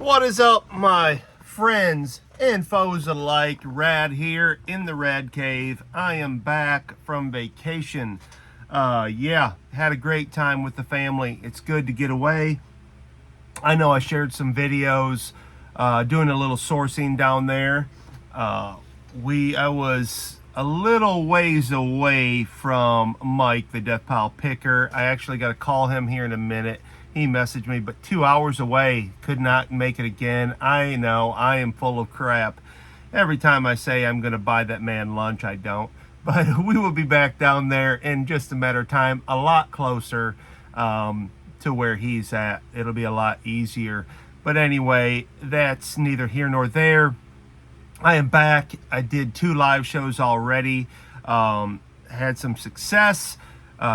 What is up, my friends and foes alike? Rad here in the Rad Cave. I am back from vacation. Yeah, had a great time with the family. It's good to get away. I know I shared some videos doing a little sourcing down there. I was a little ways away from Mike, the Death Pile Picker. I actually got to call him here in a minute. He messaged me, but 2 hours away, could not make it again. I know, I am full of crap. Every time I say I'm going to buy that man lunch, I don't. But we will be back down there in just a matter of time, a lot closer to where he's at. It'll be a lot easier. But anyway, that's neither here nor there. I am back. I did 2 live shows already. Had some success.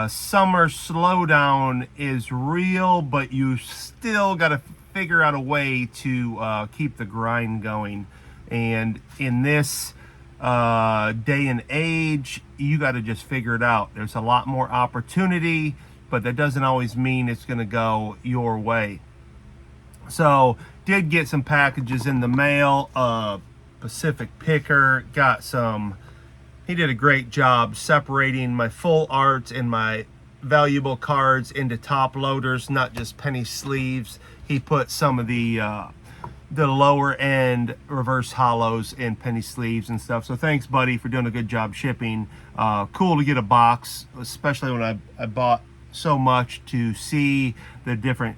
Summer slowdown is real, but you still got to figure out a way to keep the grind going. And in this day and age, you got to just figure it out. There's a lot more opportunity, but that doesn't always mean it's going to go your way. So, did get some packages in the mail. Pacific Picker got some. He did a great job separating my full art and my valuable cards into top loaders, not just penny sleeves. He put some of the lower end reverse hollows in penny sleeves and stuff. So thanks, buddy, for doing a good job shipping. Cool to get a box, especially when I bought so much, to see the different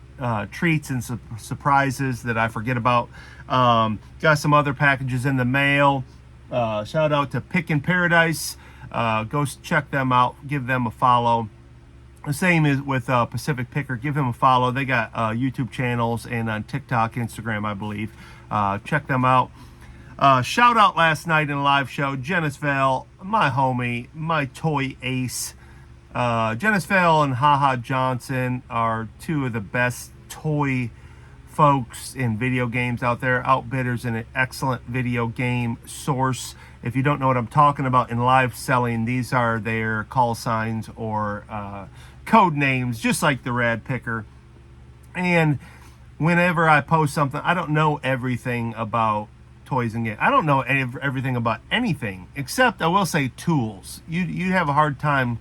treats and surprises that I forget about. Got some other packages in the mail. Shout out to Pick in Paradise. Go check them out. Give them a follow. The same is with Pacific Picker. Give them a follow. They got YouTube channels and on TikTok, Instagram, I believe. Check them out. Shout out last night in a live show. Janice Vale, my homie, my toy ace. Janice Vale and Haha Johnson are 2 of the best toy folks in video games out there. Outbidders, an excellent video game source. If you don't know what I'm talking about in live selling, these are their call signs or code names, just like the Rad Picker. And whenever I post something, I don't know everything about toys and games. I don't know everything about anything, except I will say tools. You have a hard time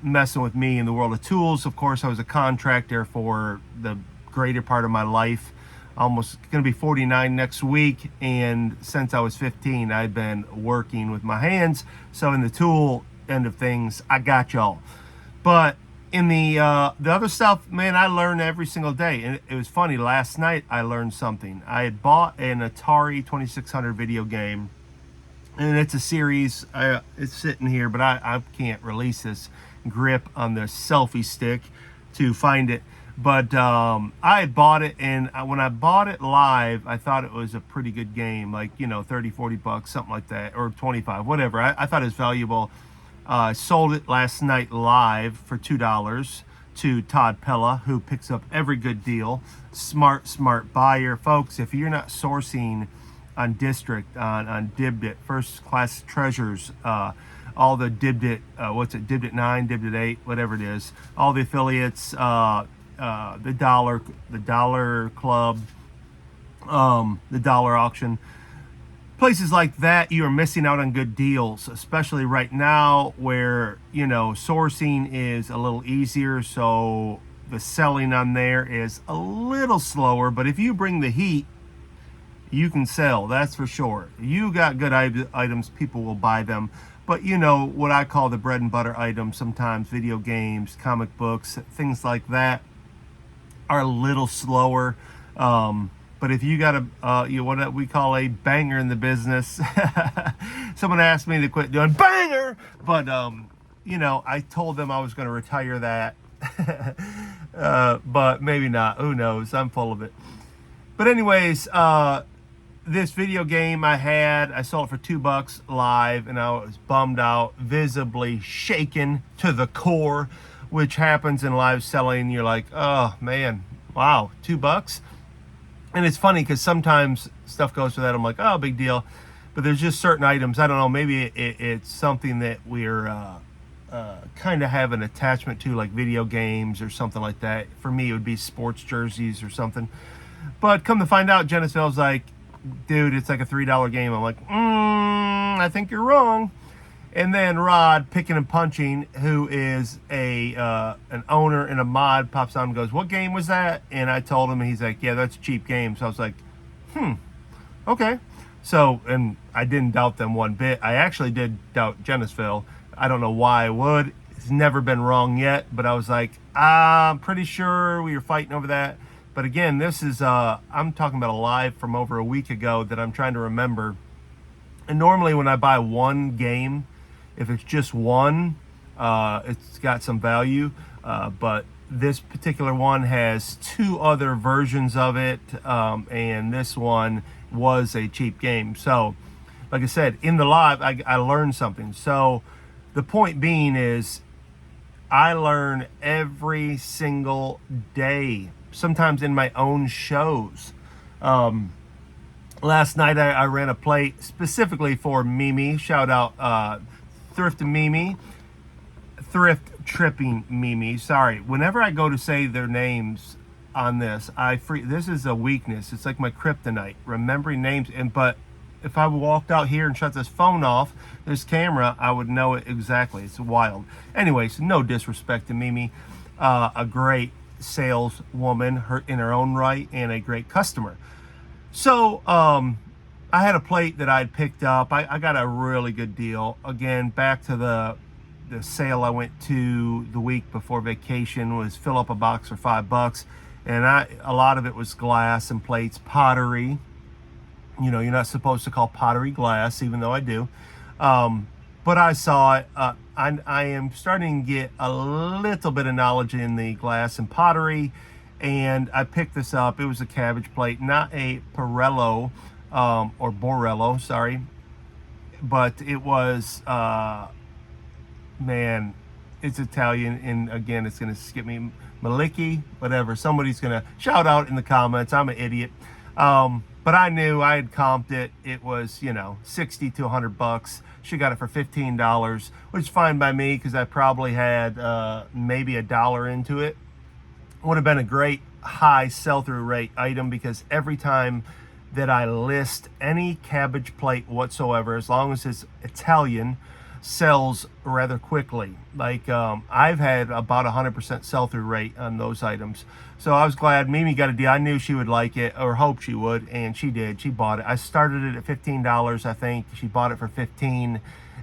messing with me in the world of tools. Of course, I was a contractor for the greater part of my life, almost going to be 49 next week, and since I was 15 I've been working with my hands. So in the tool end of things, I got y'all. But in the other stuff, man, I learn every single day. And it was funny, last night I learned something. I had bought an Atari 2600 video game, and it's a series. It's sitting here, but I can't release this grip on the selfie stick to find it. But I had bought it, and when I bought it live, I thought it was a pretty good game, like, you know, 30, 40 bucks, something like that, or 25, whatever. I thought it was valuable. I sold it last night live for $2 to Todd Pella, who picks up every good deal. Smart buyer. Folks, if you're not sourcing on District, on Dibdit, First Class Treasures, all the Dibdit, Dibdit 9, Dibdit 8, whatever it is, all the affiliates, the dollar club, the dollar auction, places like that, you are missing out on good deals, especially right now where, you know, sourcing is a little easier, so the selling on there is a little slower. But if you bring the heat, you can sell, that's for sure. You got good items, people will buy them. But, you know, what I call the bread and butter items, sometimes video games, comic books, things like that, are a little slower. But if you got what we call a banger in the business, someone asked me to quit doing banger, but you know, I told them I was going to retire that. But maybe not, who knows, I'm full of it. But anyways, this video game I sold it for $2 live, and I was bummed out, visibly shaken to the core, which happens in live selling. You're like, oh man, wow, $2. And it's funny because sometimes stuff goes for that. I'm like, oh, big deal. But there's just certain items, I don't know, maybe it's something that we're kind of have an attachment to, like video games or something like that. For me, it would be sports jerseys or something. But come to find out, Genesville's like, dude, it's like a $3 game. I'm like, I think you're wrong. And then Rod, Picking and Punching, who is an owner and a mod, pops on and goes, what game was that? And I told him, and he's like, yeah, that's a cheap game. So I was like, okay. So, and I didn't doubt them one bit. I actually did doubt Genesville. I don't know why I would. It's never been wrong yet, but I was like, I'm pretty sure we were fighting over that. But again, this is, I'm talking about a live from over a week ago that I'm trying to remember. And normally when I buy one game, if it's just one, it's got some value. But this particular one has 2 other versions of it. And this one was a cheap game. So, like I said, in the live, I learned something. So the point being is I learn every single day, sometimes in my own shows. Last night I ran a plate specifically for Mimi. Shout out Thrift Mimi. Thrift Tripping Mimi. Sorry. Whenever I go to say their names on this, this is a weakness. It's like my kryptonite, remembering names. But if I walked out here and shut this phone off, this camera, I would know it exactly. It's wild. Anyways, no disrespect to Mimi. A great saleswoman in her own right and a great customer. So I had a plate that I'd picked up. I got a really good deal. Again, back to the sale I went to the week before vacation, was fill up a box for $5. And a lot of it was glass and plates, pottery. You know, you're not supposed to call pottery glass, even though I do. But I saw it. I am starting to get a little bit of knowledge in the glass and pottery. And I picked this up. It was a cabbage plate, not a Pirello or Borello, sorry. But it was, man, it's Italian. And again, it's going to skip me. Maliki, whatever. Somebody's going to shout out in the comments. I'm an idiot. But I knew I had comped it. It was, you know, 60 to $100. She got it for $15, which is fine by me because I probably had maybe $1 into it. Would have been a great high sell-through rate item because every time that I list any cabbage plate whatsoever, as long as it's Italian, sells rather quickly. Like I've had about 100% sell-through rate on those items. So I was glad Mimi got a deal. I knew she would like it, or hoped she would, and she did. She bought it. I started it at $15, I think. She bought it for $15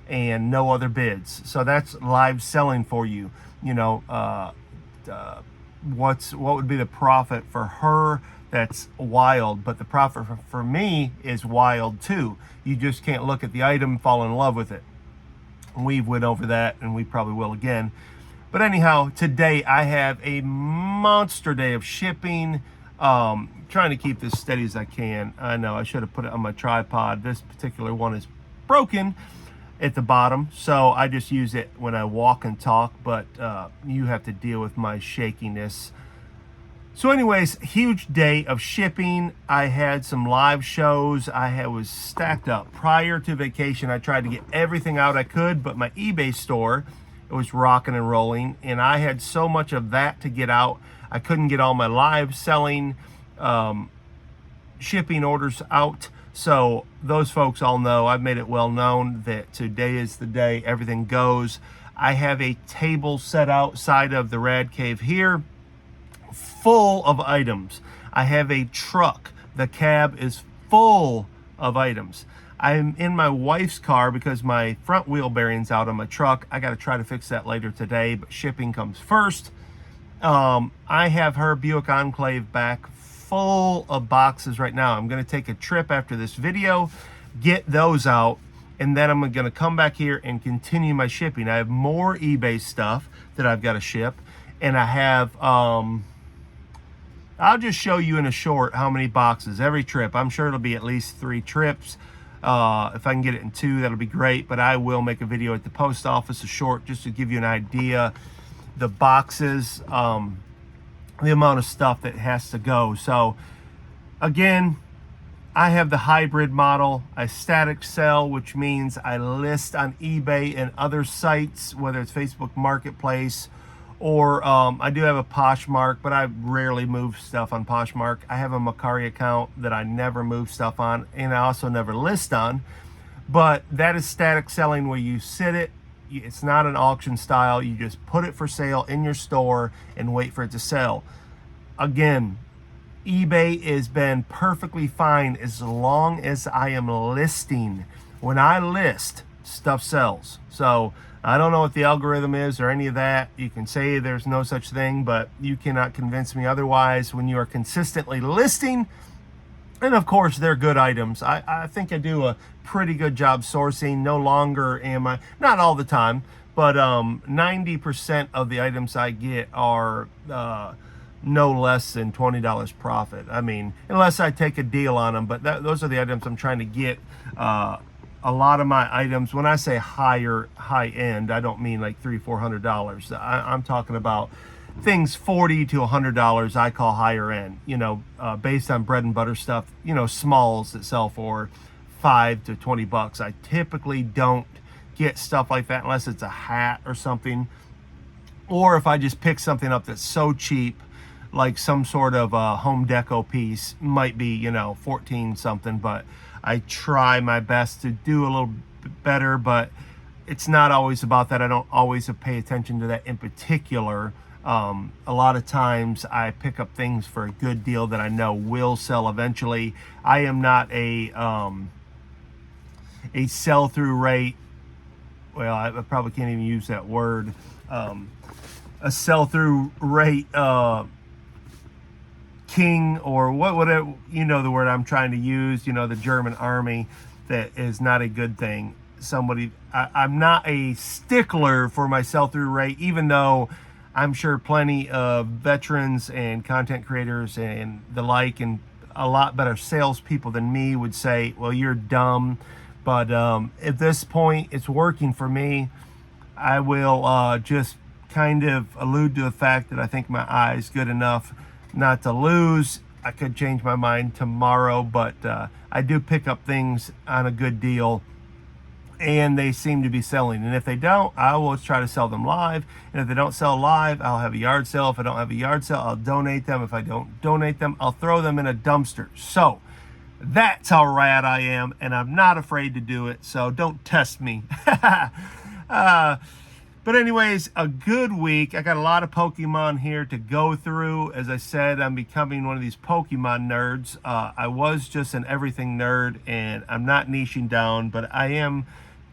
and no other bids. So that's live selling for you. You know, what would be the profit for her? That's wild, but the profit for me is wild too. You just can't look at the item and fall in love with it. We've went over that, and we probably will again. But anyhow, today I have a monster day of shipping. Trying to keep this steady as I can. I know I should have put it on my tripod. This particular one is broken at the bottom, so I just use it when I walk and talk, but you have to deal with my shakiness. So anyways, huge day of shipping. I had some live shows. Was stacked up. Prior to vacation, I tried to get everything out I could, but my eBay store, it was rocking and rolling, and I had so much of that to get out. I couldn't get all my live selling shipping orders out. So those folks all know, I've made it well known that today is the day everything goes. I have a table set outside of the Rad Cave here, full of items. I have a truck. The cab is full of items. I'm in my wife's car because my front wheel bearing's out on my truck. I got to try to fix that later today, but shipping comes first. I have her Buick Enclave back full of boxes right now. I'm going to take a trip after this video, get those out, and then I'm going to come back here and continue my shipping. I have more eBay stuff that I've got to ship, and I have, I'll just show you in a short how many boxes every trip. I'm sure it'll be at least 3 trips. If I can get it in 2, that'll be great, but I will make a video at the post office, a short, just to give you an idea, the boxes, the amount of stuff that has to go. So again, I have the hybrid model. I static sell, which means I list on eBay and other sites, whether it's Facebook Marketplace Or I do have a Poshmark, but I rarely move stuff on Poshmark. I have a Macari account that I never move stuff on, and I also never list on. But that is static selling, where you sit it. It's not an auction style. You just put it for sale in your store and wait for it to sell. Again, eBay has been perfectly fine as long as I am listing. When I list, stuff sells. So I don't know what the algorithm is or any of that. You can say there's no such thing, but you cannot convince me otherwise. When you are consistently listing, and of course they're good items. I think I do a pretty good job sourcing. No longer am I, not all the time, but 90% of the items I get are no less than $20 profit. I mean, unless I take a deal on them, but those are the items I'm trying to get. A lot of my items, when I say high end, I don't mean like $300-400. I'm talking about things $40 to $100 I call higher end, based on bread and butter stuff, smalls that sell for $5 to $20. I typically don't get stuff like that unless it's a hat or something, or if I just pick something up that's so cheap, like some sort of home deco piece, might be 14 something, but I try my best to do a little bit better, but it's not always about that. I don't always pay attention to that in particular. A lot of times I pick up things for a good deal that I know will sell eventually. I am not a sell-through rate. Well, I probably can't even use that word. A sell-through rate king, or whatever, the word I'm trying to use, the German army. That is not a good thing. I'm not a stickler for my sell-through rate, even though I'm sure plenty of veterans and content creators and the like, and a lot better salespeople than me would say, well, you're dumb. But at this point, it's working for me. I will just kind of allude to the fact that I think my eye is good enough not to lose. I could change my mind tomorrow, but I do pick up things on a good deal, and they seem to be selling. And if they don't, I will try to sell them live. And if they don't sell live, I'll have a yard sale. If I don't have a yard sale, I'll donate them. If I don't donate them, I'll throw them in a dumpster. So that's how rad I am, and I'm not afraid to do it. So don't test me. But anyways, a good week. I got a lot of Pokemon here to go through. As I said, I'm becoming one of these Pokemon nerds. I was just an everything nerd, and I'm not niching down, but I am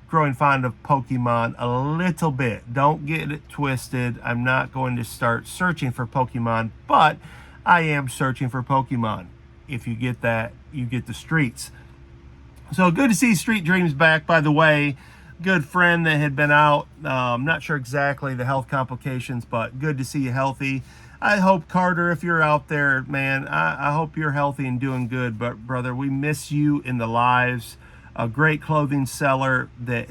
growing fond of Pokemon a little bit. Don't get it twisted. I'm not going to start searching for Pokemon, but I am searching for Pokemon. If you get that, you get the streets. So good to see Street Dreams back, by the way. Good friend that had been out. I'm not sure exactly the health complications, but good to see you healthy. I hope, Carter, if you're out there, man, I hope you're healthy and doing good. But brother, we miss you in the lives. A great clothing seller that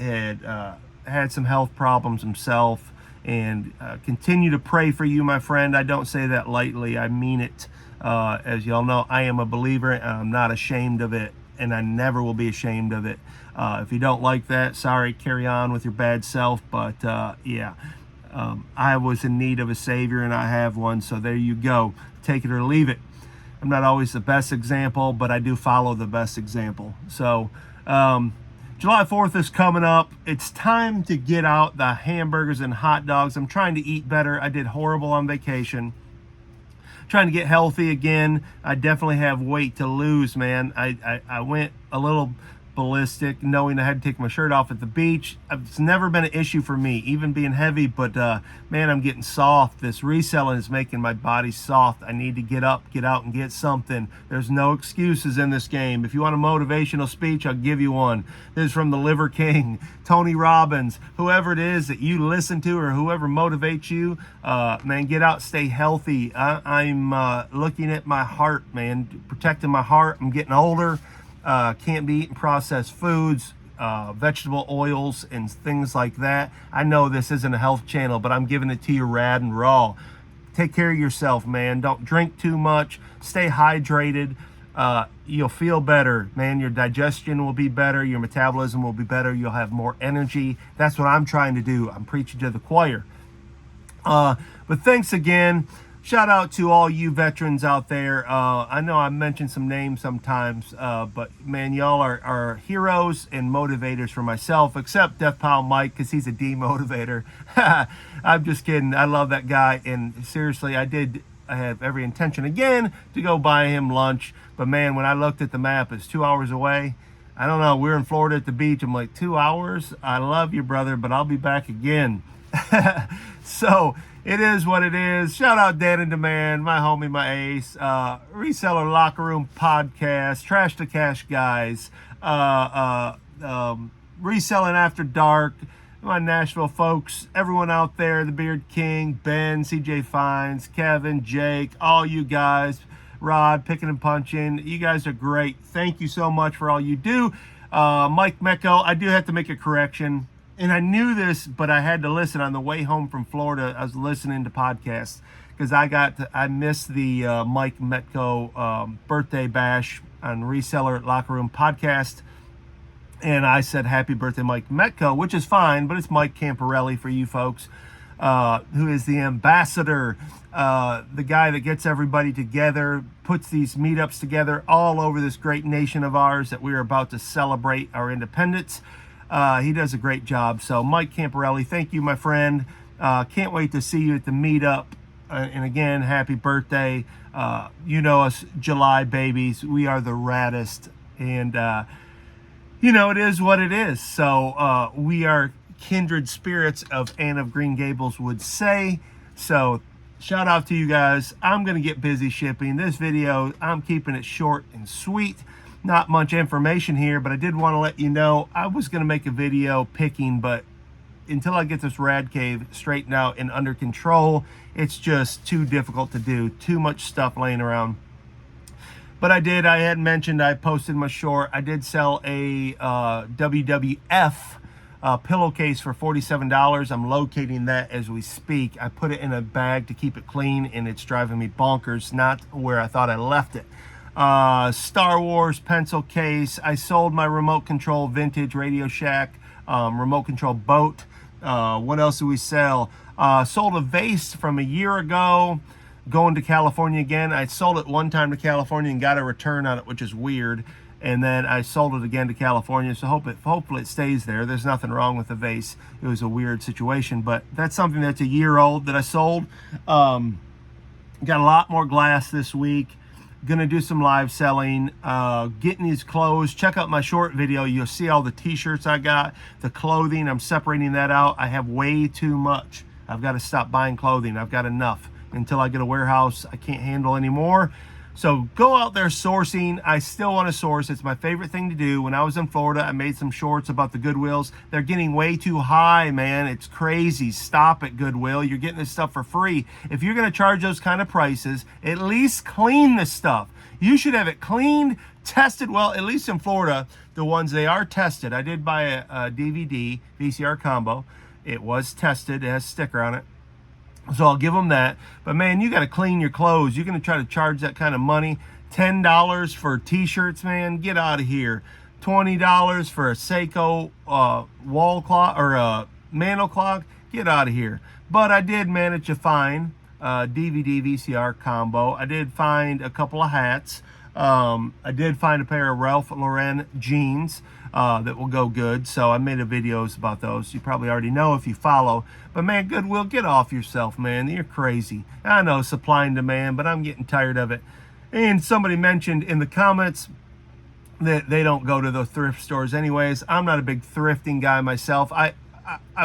had some health problems himself, and continue to pray for you, my friend. I don't say that lightly. I mean it. As y'all know, I am a believer, and I'm not ashamed of it, and I never will be ashamed of it. If you don't like that, sorry, carry on with your bad self. But yeah, I was in need of a savior, and I have one. So there you go. Take it or leave it. I'm not always the best example, but I do follow the best example. So July 4th is coming up. It's time to get out the hamburgers and hot dogs. I'm trying to eat better. I did horrible on vacation. Trying to get healthy again. I definitely have weight to lose, man. I went a little ballistic knowing I had to take my shirt off at the beach. It's never been an issue for me, even being heavy, but man, I'm getting soft. This reselling is making my body soft. I need to get up, get out, and get something. There's no excuses in this game. If you want a motivational speech, I'll give you one. This is from the Liver King, Tony Robbins, whoever it is that you listen to or whoever motivates you. Man, get out, stay healthy. I'm looking at my heart, man, protecting my heart. I'm getting older. Can't be eating processed foods, vegetable oils, and things like that. I know this isn't a health channel, but I'm giving it to you rad and raw. Take care of yourself, man. Don't drink too much. Stay hydrated. You'll feel better, man. Your digestion will be better. Your metabolism will be better. You'll have more energy. That's what I'm trying to do. I'm preaching to the choir. But thanks again. Shout out to all you veterans out there. I know I mentioned some names sometimes, but man, y'all are heroes and motivators for myself, except Death Pile Mike, because he's a demotivator. I'm just kidding. I love that guy, and seriously, I have every intention again to go buy him lunch. But man, when I looked at the map, it's 2 hours away. I don't know. We're in Florida at the beach. I'm like, 2 hours? I love you, brother, but I'll be back again. So it is what it is. Shout out Dan and Demand, my homie, my ace, Reseller Locker Room Podcast, Trash to Cash guys, Reselling After Dark, my Nashville folks, everyone out there, the Beard King, Ben, CJ Fines, Kevin, Jake, all you guys, Rod, Picking and Punching. You guys are great. Thank you so much for all you do. Mike Mecco, I do have to make a correction. And I knew this, but I had to listen on the way home from Florida. I was listening to podcasts because I missed the Mike Metco birthday bash on Reseller Locker Room Podcast. And I said, happy birthday, Mike Metco, which is fine, but it's Mike Camparelli for you folks, who is the ambassador, the guy that gets everybody together, puts these meetups together all over this great nation of ours that we are about to celebrate our independence. He does a great job. So Mike Camparelli, thank you, my friend. Can't wait to see you at the meetup. And again, happy birthday. You know us July babies. We are the raddest. And, it is what it is. So we are kindred spirits, of Anne of Green Gables would say. So shout out to you guys. I'm going to get busy shipping. This video, I'm keeping it short and sweet. Not much information here, but I did want to let you know I was going to make a video picking, but until I get this rad cave straightened out and under control, it's just too difficult to do. Too much stuff laying around. But I had mentioned, I posted my short. I did sell a WWF pillowcase for $47. I'm locating that as we speak. I put it in a bag to keep it clean, and it's driving me bonkers, not where I thought I left it. Star Wars pencil case. I sold my remote control vintage Radio Shack remote control boat. What else do we sell? Sold a vase from a year ago, going to California again. I sold it one time to California and got a return on it, which is weird. And then I sold it again to California, so hopefully it stays there. There's nothing wrong with the vase. It was a weird situation, but that's something that's a year old that I sold. Got a lot more glass this week. Gonna do some live selling, getting these clothes. Check out my short video. You'll see all the t-shirts I got, the clothing. I'm separating that out. I have way too much. I've got to stop buying clothing. I've got enough. Until I get a warehouse, I can't handle anymore. So go out there sourcing. I still want to source. It's my favorite thing to do. When I was in Florida, I made some shorts about the Goodwills. They're getting way too high, man. It's crazy. Stop it, Goodwill. You're getting this stuff for free. If you're going to charge those kind of prices, at least clean the stuff. You should have it cleaned, tested. Well, at least in Florida, the ones they are tested. I did buy a DVD VCR combo. It was tested. It has a sticker on it. So I'll give them that. But man, you got to clean your clothes. You're going to try to charge that kind of money. $10 for t-shirts, man. Get out of here. $20 for a Seiko wall clock or a mantle clock. Get out of here. But I did manage to find DVD VCR combo. I did find a couple of hats. I did find a pair of Ralph Lauren jeans that will go good. So I made a videos about those. You probably already know if you follow. But man, Goodwill, get off yourself, man. You're crazy. I know, supply and demand, but I'm getting tired of it. And somebody mentioned in the comments that they don't go to the thrift stores anyways. I'm not a big thrifting guy myself. I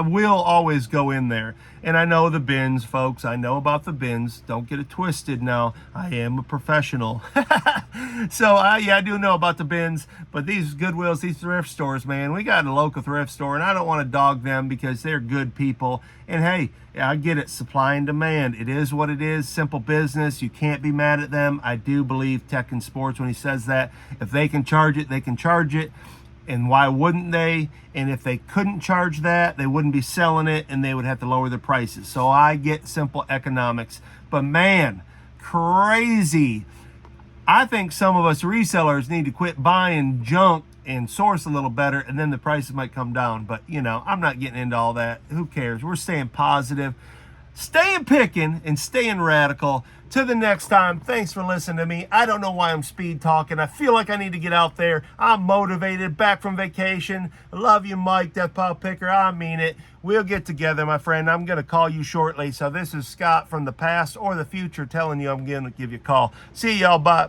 will always go in there. And I know the bins, folks. I know about the bins. Don't get it twisted now. I am a professional. So, yeah, I do know about the bins. But these Goodwills, these thrift stores, man, we got a local thrift store. And I don't want to dog them because they're good people. And, hey, I get it. Supply and demand. It is what it is. Simple business. You can't be mad at them. I do believe Tech and Sports when he says that. If they can charge it, they can charge it. And why wouldn't they? And if they couldn't charge that, they wouldn't be selling it and they would have to lower their prices. So I get simple economics. But man, crazy. I think some of us resellers need to quit buying junk and source a little better, and then the prices might come down. But, you know, I'm not getting into all that. Who cares? We're staying positive. staying picking and staying radical. Till the next time, thanks for listening to me. I don't know why I'm speed talking. I feel like I need to get out there. I'm motivated, back from vacation. Love you, Mike, Death Pile Picker. I mean it. We'll get together, my friend. I'm going to call you shortly. So this is Scott from the past or the future telling you I'm going to give you a call. See y'all. Bye.